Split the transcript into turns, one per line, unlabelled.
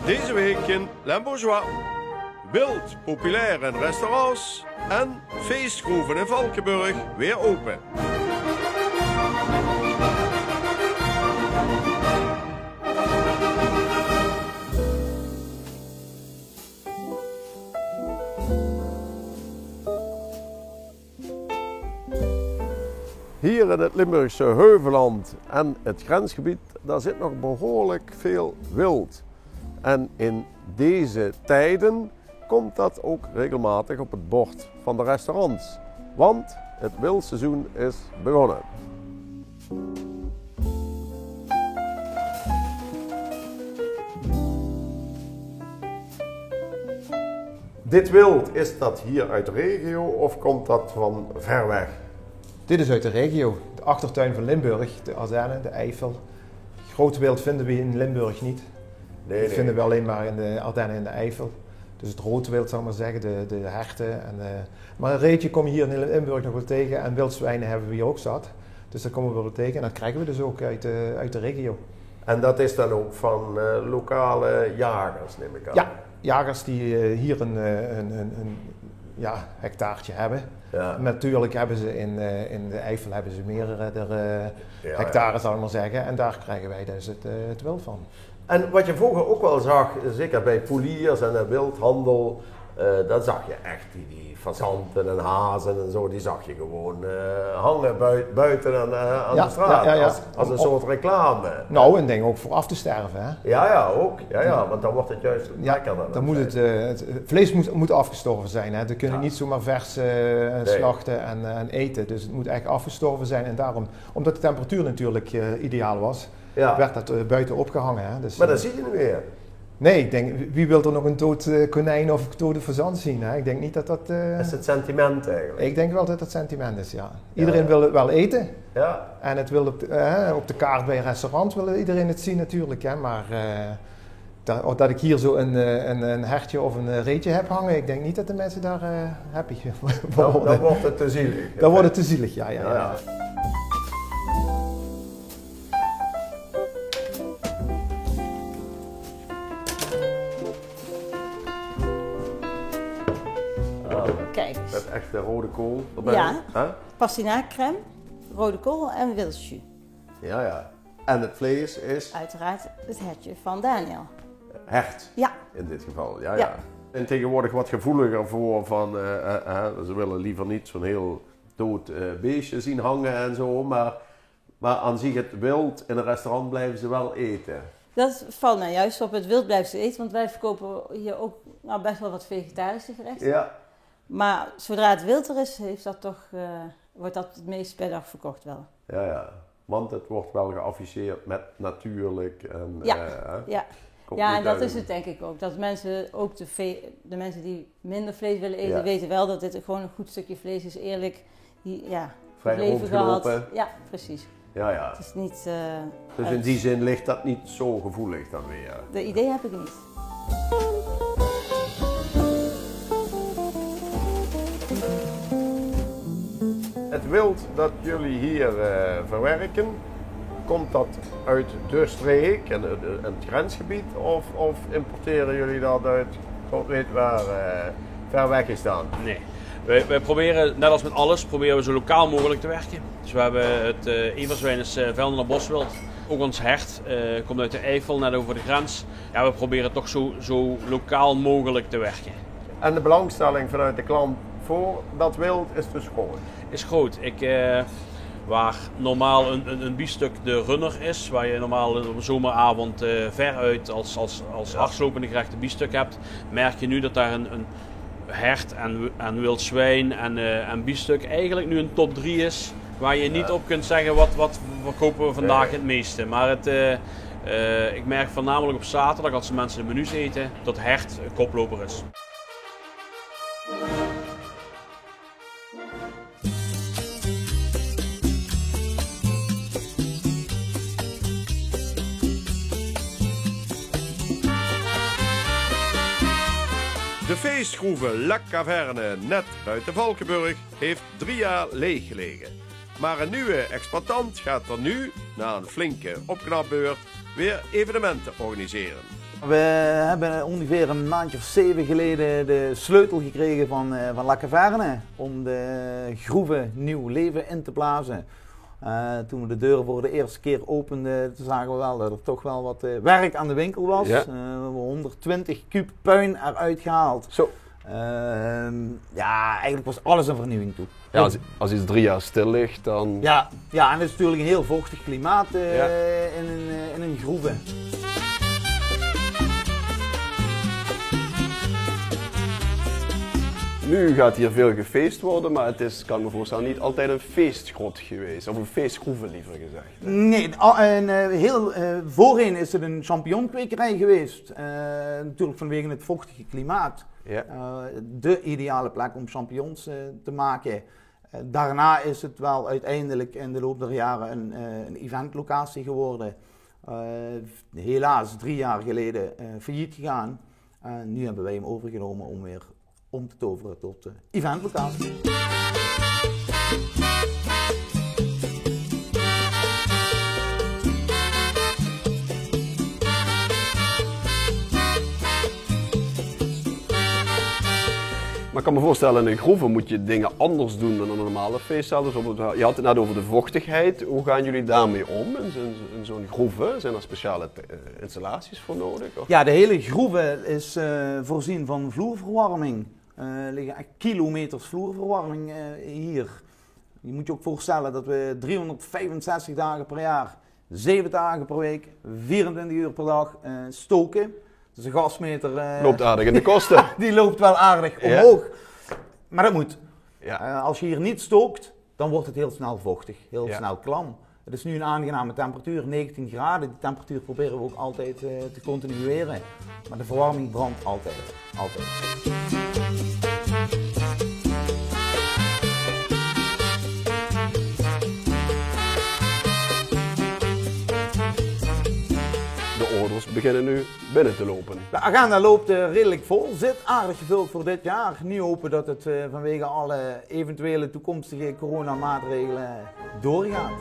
Deze week in Limbourgeois. Wild, populair in restaurants en feestgroeven in Valkenburg weer open. Hier in het Limburgse Heuvelland en het grensgebied, daar zit nog behoorlijk veel wild. En in deze tijden komt dat ook regelmatig op het bord van de restaurants. Want het wildseizoen is begonnen. Dit wild, is dat hier uit de regio of komt dat van ver weg?
Dit is uit de regio, de achtertuin van Limburg, de Ardennen, de Eifel. Groot wild vinden we in Limburg niet. Dat vinden we alleen maar in de Ardennen en de Eifel. Dus het roodwild, zou ik maar zeggen, de herten. Maar een reetje kom je hier in Limburg nog wel tegen en wildzwijnen hebben we hier ook zat. Dus daar komen we wel tegen en dat krijgen we dus ook uit de regio.
En dat is dan ook van lokale jagers, neem ik aan?
Ja, jagers die hier een hectaartje hebben. Ja. Natuurlijk hebben ze in de Eifel hebben ze meerdere hectare, zal ik maar zeggen. En daar krijgen wij dus het wild van.
En wat je vroeger ook wel zag, zeker bij poeliers en de wildhandel, dan zag je echt die fazanten en hazen en zo, die zag je gewoon hangen buiten aan de straat, als een soort reclame.
Nou, en denk ook voor af te sterven, hè?
Ja, ook. Ja, want dan wordt het juist lekkerder.
Dan moet het vlees moet afgestorven zijn, hè? Dat kun je niet zomaar vers slachten en eten. Dus het moet echt afgestorven zijn en daarom, omdat de temperatuur natuurlijk ideaal was, werd dat buiten opgehangen. Hè? Dus,
maar dat zie je nu weer.
Nee, ik denk, wie wil er nog een dood konijn of een dode fazant zien? Hè? Ik denk niet dat dat...
Dat is het sentiment eigenlijk.
Ik denk wel dat het sentiment is, ja. Iedereen wil het wel eten.
Ja.
En het wil op de kaart bij een restaurant wil iedereen het zien natuurlijk. Hè? Maar dat ik hier zo een hertje of een reetje heb hangen, ik denk niet dat de mensen daar happy worden.
Dan wordt het te zielig.
Dan wordt het te zielig, ja.
Met echte rode kool erbij.
Ja,
huh?
pastinaakcrème, rode kool en wildsjus.
Ja. En het vlees is?
Uiteraard het hertje van Daniel.
Hert?
Ja.
In dit geval, ja. En tegenwoordig wat gevoeliger voor van, ze willen liever niet zo'n heel dood beestje zien hangen en zo, maar aan zich het wild in een restaurant blijven ze wel eten.
Dat valt mij juist op, het wild blijven ze eten, want wij verkopen hier ook best wel wat vegetarische gerechten. Ja. Maar zodra het wild er is, wordt dat het meest per dag verkocht wel.
Ja. Want het wordt wel geafficheerd met natuurlijk. En,
en dat is het denk ik ook. Dat mensen, ook de mensen die minder vlees willen eten, weten wel dat dit gewoon een goed stukje vlees is. Eerlijk,
vrij rondgelopen.
Ja, precies.
Ja.
Het is niet...
dus in die zin ligt dat niet zo gevoelig dan weer.
De idee heb ik niet.
Het wild dat jullie hier verwerken, komt dat uit de streek en het grensgebied of importeren jullie dat uit God weet waar ver weg is dan?
Nee, wij proberen, net als met alles, proberen we zo lokaal mogelijk te werken. Dus we hebben het everzwijn is Veldener boswild. Ook ons hert komt uit de Eifel, net over de grens. Ja, we proberen toch zo lokaal mogelijk te werken.
En de belangstelling vanuit de klant voor dat wild is dus groot?
Is groot. Waar normaal een biefstuk de runner is, waar je normaal op een zomeravond veruit als hardslopende gerecht een biefstuk hebt, merk je nu dat daar een hert en wild zwijn en biefstuk eigenlijk nu een top 3 is, waar je niet op kunt zeggen wat verkopen we vandaag het meeste. Maar ik merk voornamelijk op zaterdag als de mensen de menus eten, dat hert een koploper is.
De feestgroeve La Caverne, net buiten Valkenburg, heeft 3 jaar leeg gelegen. Maar een nieuwe exploitant gaat er nu, na een flinke opknapbeurt, weer evenementen organiseren.
We hebben ongeveer een maandje of 7 geleden de sleutel gekregen van La Caverne om de groeven nieuw leven in te blazen. Toen we de deuren voor de eerste keer openden, zagen we wel dat er toch wel wat werk aan de winkel was.
Ja.
We hebben 120 kuub puin eruit gehaald.
Zo.
Ja, eigenlijk was alles een vernieuwing toe.
Ja, als iets 3 jaar stil ligt, dan...
Ja, en het is natuurlijk een heel vochtig klimaat in een groeve.
Nu gaat hier veel gefeest worden, maar het is, kan ik me voorstellen, niet altijd een feestgrot geweest. Of een feestgroeve liever gezegd.
Nee, voorheen is het een champignonkwekerij geweest. Natuurlijk vanwege het vochtige klimaat.
Ja.
De ideale plek om champignons te maken. Daarna is het wel uiteindelijk in de loop der jaren een eventlocatie geworden. Helaas 3 jaar geleden failliet gegaan. Nu hebben wij hem overgenomen om weer om te toveren tot eventlocatie.
Maar ik kan me voorstellen, in een groeve moet je dingen anders doen dan een normale feestzaal. Dus je had het net over de vochtigheid. Hoe gaan jullie daarmee om in zo'n groeve? Zijn er speciale installaties voor nodig? Of?
Ja, de hele groeve is voorzien van vloerverwarming. Er liggen echt kilometers vloerverwarming hier. Je moet je ook voorstellen dat we 365 dagen per jaar, 7 dagen per week, 24 uur per dag stoken. Dus de gasmeter...
loopt aardig in de kosten.
Die loopt wel aardig omhoog. Ja. Maar dat moet.
Ja.
Als je hier niet stookt, dan wordt het heel snel vochtig, heel snel klam. Het is nu een aangename temperatuur, 19 graden. Die temperatuur proberen we ook altijd te continueren. Maar de verwarming brandt altijd.
De orders beginnen nu binnen te lopen.
De agenda loopt redelijk vol, zit aardig gevuld voor dit jaar. Nu hopen dat het vanwege alle eventuele toekomstige coronamaatregelen doorgaat.